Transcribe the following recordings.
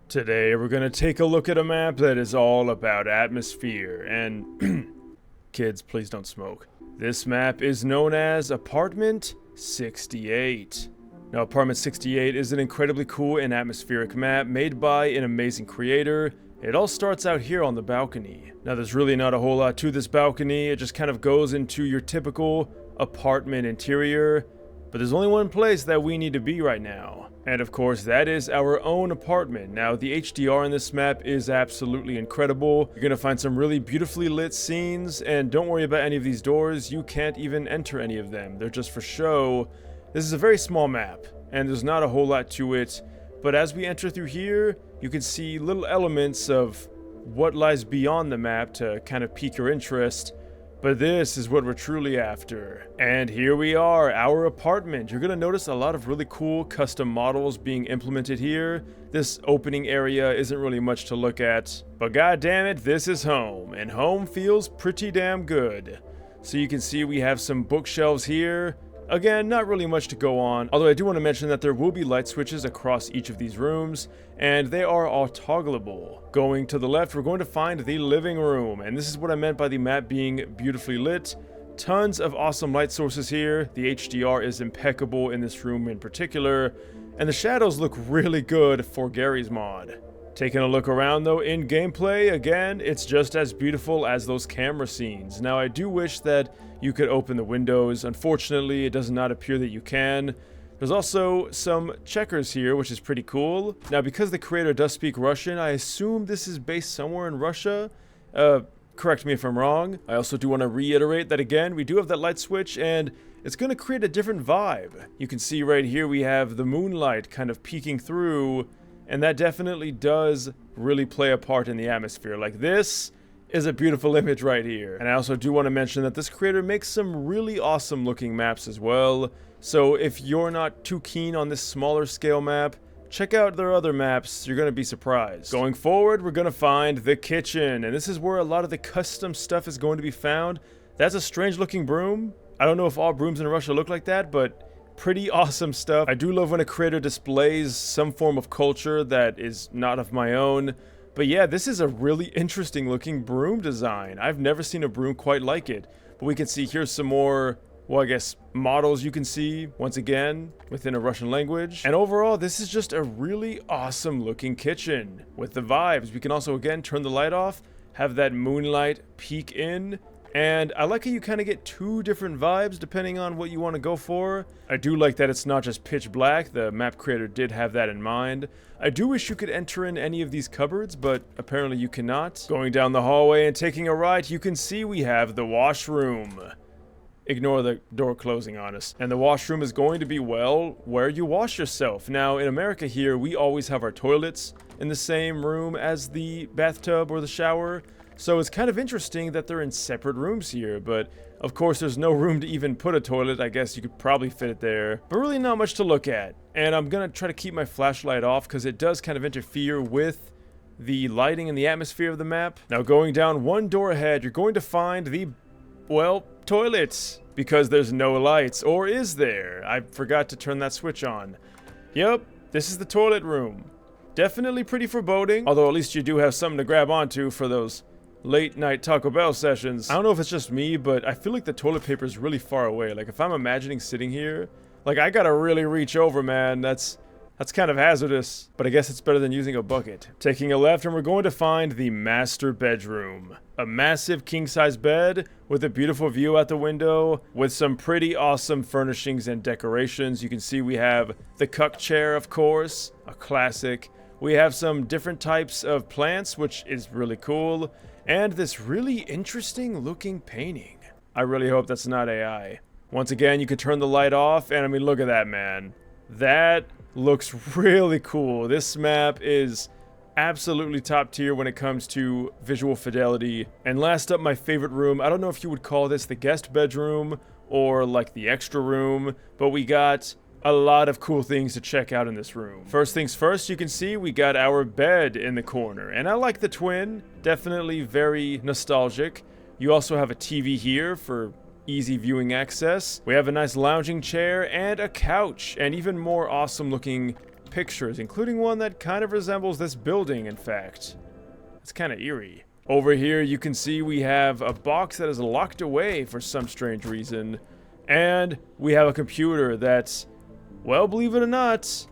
Today we're going to take a look at a map that is all about atmosphere, and kids, please don't smoke. This map is known as Apartment 68. Now, Apartment 68 is an incredibly cool and atmospheric map made by an amazing creator. It all starts out here on the balcony. Now, there's really not a whole lot to this balcony. It just kind of goes into your typical apartment interior. But there's only one place that we need to be right now. And of course, that is our own apartment. Now, the HDR in this map is absolutely incredible. You're gonna find some really beautifully lit scenes, and don't worry about any of these doors. You can't even enter any of them. They're just for show. This is a very small map, and there's not a whole lot to it. But as we enter through here, you can see little elements of what lies beyond the map to kind of pique your interest. But this is what we're truly after. And here we are, our apartment. You're gonna notice a lot of really cool custom models being implemented here. This opening area isn't really much to look at, but god damn it, this is home, and home feels pretty damn good. So you can see we have some bookshelves here. Again, not really much to go on, although I do want to mention that there will be light switches across each of these rooms, and they are all toggleable. Going to the left, we're going to find the living room, and this is what I meant by the map being beautifully lit. Tons of awesome light sources here. The HDR is impeccable in this room in particular, and the shadows look really good for Garry's mod. Taking a look around though, in gameplay, again, it's just as beautiful as those camera scenes. Now, I do wish that you could open the windows. Unfortunately, it does not appear that you can. There's also some checkers here, which is pretty cool. Now, because the creator does speak Russian, I assume this is based somewhere in Russia. Correct me if I'm wrong. I also do want to reiterate that, again, we do have that light switch, and it's going to create a different vibe. You can see right here we have the moonlight kind of peeking through, and that definitely does really play a part in the atmosphere. Like, this is a beautiful image right here. And I also do want to mention that this creator makes some really awesome looking maps as well. So if you're not too keen on this smaller scale map, check out their other maps. You're going to be surprised. Going forward, we're going to find the kitchen. And this is where a lot of the custom stuff is going to be found. That's a strange looking broom. I don't know if all brooms in Russia look like that, but pretty awesome stuff. I do love when a creator displays some form of culture that is not of my own. But yeah, this is a really interesting looking broom design. I've never seen a broom quite like it. But we can see here's some more, well, I guess, models you can see, once again, within a Russian language. And overall, this is just a really awesome looking kitchen with the vibes. We can also, again, turn the light off, have that moonlight peek in. And I like how you kind of get two different vibes depending on what you want to go for. I do like that it's not just pitch black. The map creator did have that in mind. I do wish you could enter in any of these cupboards, but apparently you cannot. Going down the hallway and taking a right, you can see we have the washroom. Ignore the door closing on us. And the washroom is going to be, well, where you wash yourself. Now, in America here, we always have our toilets in the same room as the bathtub or the shower. So it's kind of interesting that they're in separate rooms here, but of course there's no room to even put a toilet. I guess you could probably fit it there, but really not much to look at. And I'm gonna try to keep my flashlight off because it does kind of interfere with the lighting and the atmosphere of the map. Now, going down one door ahead, you're going to find the, well, toilets, because there's no lights. Or is there? I forgot to turn that switch on. Yep, this is the toilet room. Definitely pretty foreboding, although at least you do have something to grab onto for those late night Taco Bell sessions. I don't know if it's just me, but I feel like the toilet paper is really far away. Like, if I'm imagining sitting here, like, I gotta really reach over, man. That's kind of hazardous, but I guess it's better than using a bucket. Taking a left, and we're going to find the master bedroom. A massive king-size bed with a beautiful view out the window with some pretty awesome furnishings and decorations. You can see we have the cuck chair, of course, a classic. We have some different types of plants, which is really cool. And this really interesting looking painting. I really hope that's not AI. Once again, you could turn the light off, and I mean, look at that, man. That looks really cool. This map is absolutely top tier when it comes to visual fidelity. And last up, my favorite room. I don't know if you would call this the guest bedroom or like the extra room, but we got a lot of cool things to check out in this room. First things first, you can see we got our bed in the corner, and I like the twin. Definitely very nostalgic. You also have a TV here for easy viewing access. We have a nice lounging chair and a couch, and even more awesome looking pictures, including one that kind of resembles this building, in fact. It's kind of eerie. Over here, you can see we have a box that is locked away for some strange reason. And we have a computer that's, well, believe it or not,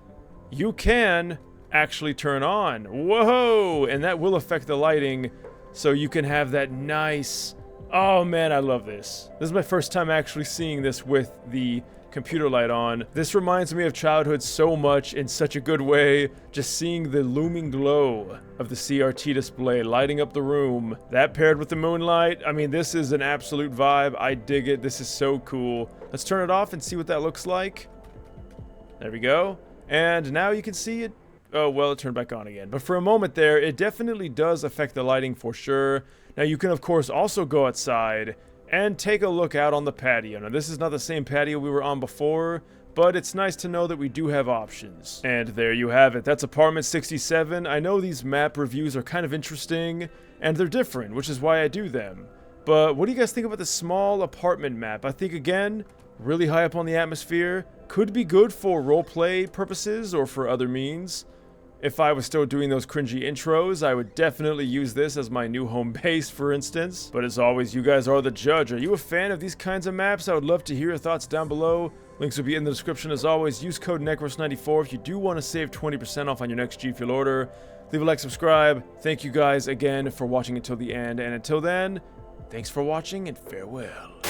you can actually turn on. Whoa! And that will affect the lighting, so you can have that nice... Oh man, I love this. This is my first time actually seeing this with the computer light on. This reminds me of childhood so much in such a good way. Just seeing the looming glow of the CRT display lighting up the room. That paired with the moonlight, I mean, this is an absolute vibe. I dig it. This is so cool. Let's turn it off and see what that looks like. There we go. And now you can see it. Oh, well, it turned back on again. But for a moment there, it definitely does affect the lighting for sure. Now, you can, of course, also go outside and take a look out on the patio. Now, this is not the same patio we were on before, but it's nice to know that we do have options. And there you have it. That's apartment 67. I know these map reviews are kind of interesting, and they're different, which is why I do them. But what do you guys think about the small apartment map? I think, again, really high up on the atmosphere. Could be good for roleplay purposes or for other means. If I was still doing those cringy intros, I would definitely use this as my new home base, for instance. But as always, you guys are the judge. Are you a fan of these kinds of maps? I would love to hear your thoughts down below. Links will be in the description as always. Use code NecrosVideos if you do want to save 20% off on your next G Fuel order. Leave a like, subscribe. Thank you guys again for watching until the end. And until then, thanks for watching and farewell.